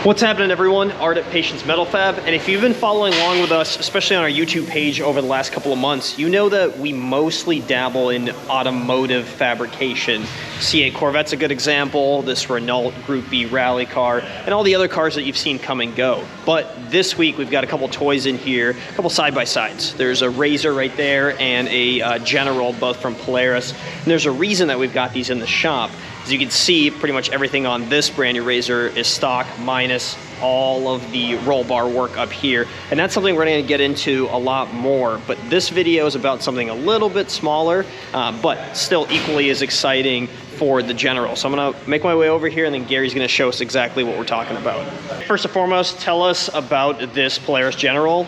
What's happening, everyone? Art at Patience Metal Fab, and if you've been following along with us, especially on our YouTube page over the last couple of months, you know that we mostly dabble in automotive fabrication. C8 Corvette's a good example, this Renault Group B rally car, and all the other cars that you've seen come and go. But this week we've got a couple toys in here, a couple side-by-sides. There's a Razor right there and a General, both from Polaris. And there's a reason that we've got these in the shop. As you can see, pretty much everything on this brand new Razor is stock, minus all of the roll bar work up here. And that's something we're gonna get into a lot more. But this video is about something a little bit smaller, but still equally as exciting for the General. So I'm gonna make my way over here, and then Gary's gonna show us exactly what we're talking about. First and foremost, tell us about this Polaris General.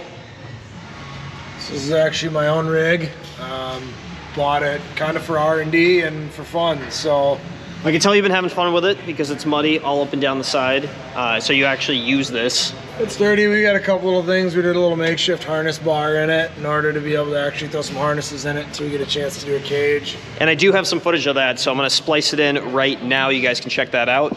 This is actually my own rig. Bought it kind of for R&D and for fun, so. I can tell you've been having fun with it because it's muddy all up and down the side. So you actually use this. It's dirty. We got a couple little things. We did a little makeshift harness bar in it in order to be able to actually throw some harnesses in it until we get a chance to do a cage. And I do have some footage of that, so I'm gonna splice it in right now. You guys can check that out.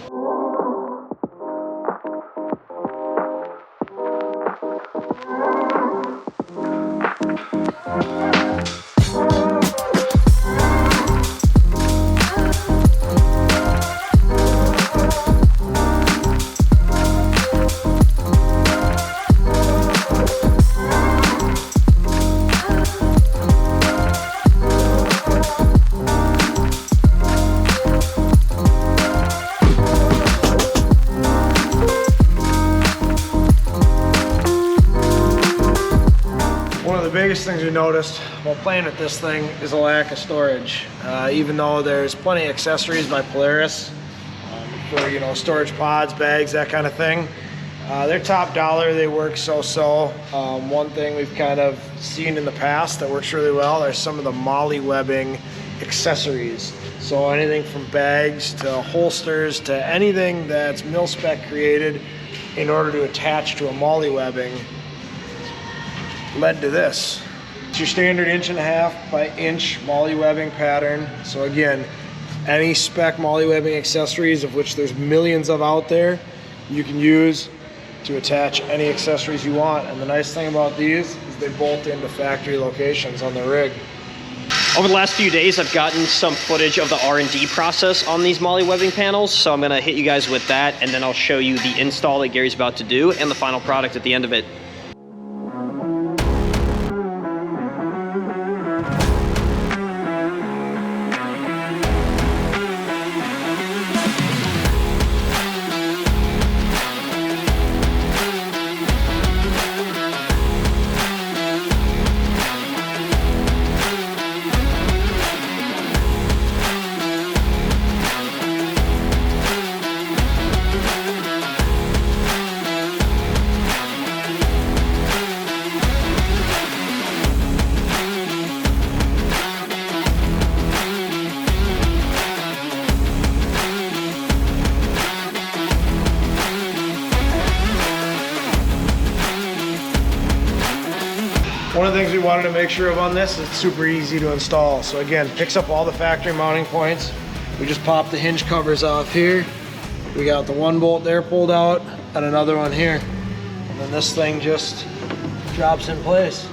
Biggest things we noticed while playing with this thing is a lack of storage. Even though there's plenty of accessories by Polaris for, you know, storage pods, bags, that kind of thing. They're top dollar, they work so-so. One thing we've kind of seen in the past that works really well are some of the Molle webbing accessories. So anything from bags to holsters to anything that's mil-spec created in order to attach to a Molle webbing led to this. It's your standard 1.5 by inch Molle webbing pattern. So again, any spec Molle webbing accessories, of which there's millions of out there, you can use to attach any accessories you want. And the nice thing about these is they bolt into factory locations on the rig. Over the last few days, I've gotten some footage of the R&D process on these Molle webbing panels, so I'm gonna hit you guys with that, and then I'll show you the install that Gary's about to do and the final product at the end of it. One of the things we wanted to make sure of on this is it's super easy to install. So again, picks up all the factory mounting points. We just pop the hinge covers off here. We got the one bolt there pulled out and another one here. And then this thing just drops in place.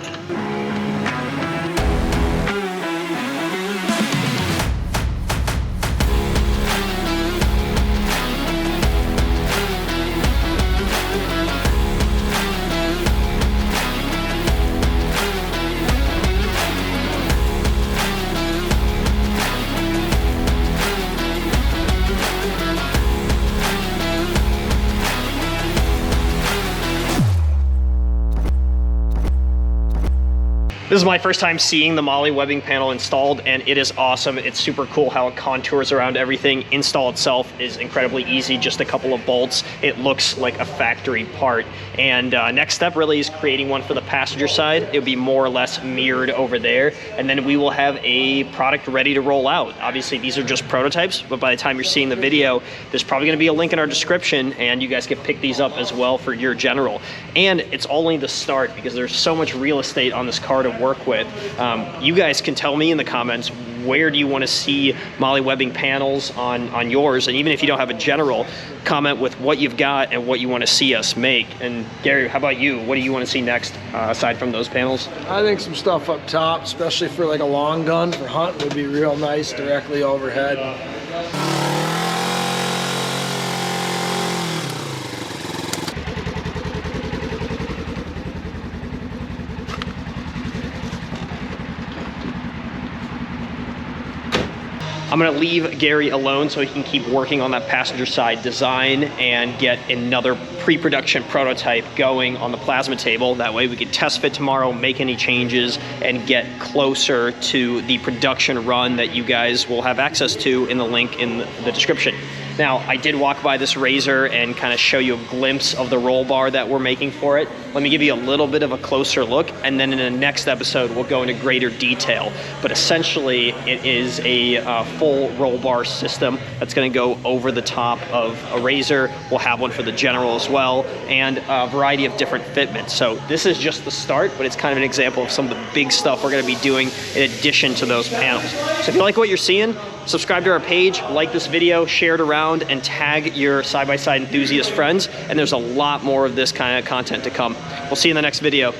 This is my first time seeing the Molle webbing panel installed, and it is awesome. It's super cool how it contours around everything. Install itself is incredibly easy, just a couple of bolts. It looks like a factory part. And next step really is creating one for the passenger side. It'll be more or less mirrored over there, and then we will have a product ready to roll out. Obviously, these are just prototypes, but by the time you're seeing the video, there's probably gonna be a link in our description, and you guys can pick these up as well for your General. And it's only the start, because there's so much real estate on this car to work with. You guys can tell me in the comments where do you want to see Molle webbing panels on yours, and even if you don't have a general, comment with what you've got and what you want to see us make. And Gary, how about you? What do you want to see next aside from those panels? I think some stuff up top, especially for like a long gun for hunting, would be real nice directly overhead. I'm gonna leave Gary alone so he can keep working on that passenger side design and get another pre-production prototype going on the plasma table. That way we can test fit tomorrow, make any changes, and get closer to the production run that you guys will have access to in the link in the description. Now, I did walk by this razor and kind of show you a glimpse of the roll bar that we're making for it. Let me give you a little bit of a closer look, and then in the next episode, we'll go into greater detail. But essentially, it is a full roll bar system that's gonna go over the top of a razor. We'll have one for the general as well, and a variety of different fitments. So this is just the start, but it's kind of an example of some of the big stuff we're gonna be doing in addition to those panels. So if you like what you're seeing, subscribe to our page, like this video, share it around, and tag your side-by-side enthusiast friends. And there's a lot more of this kind of content to come. We'll see you in the next video.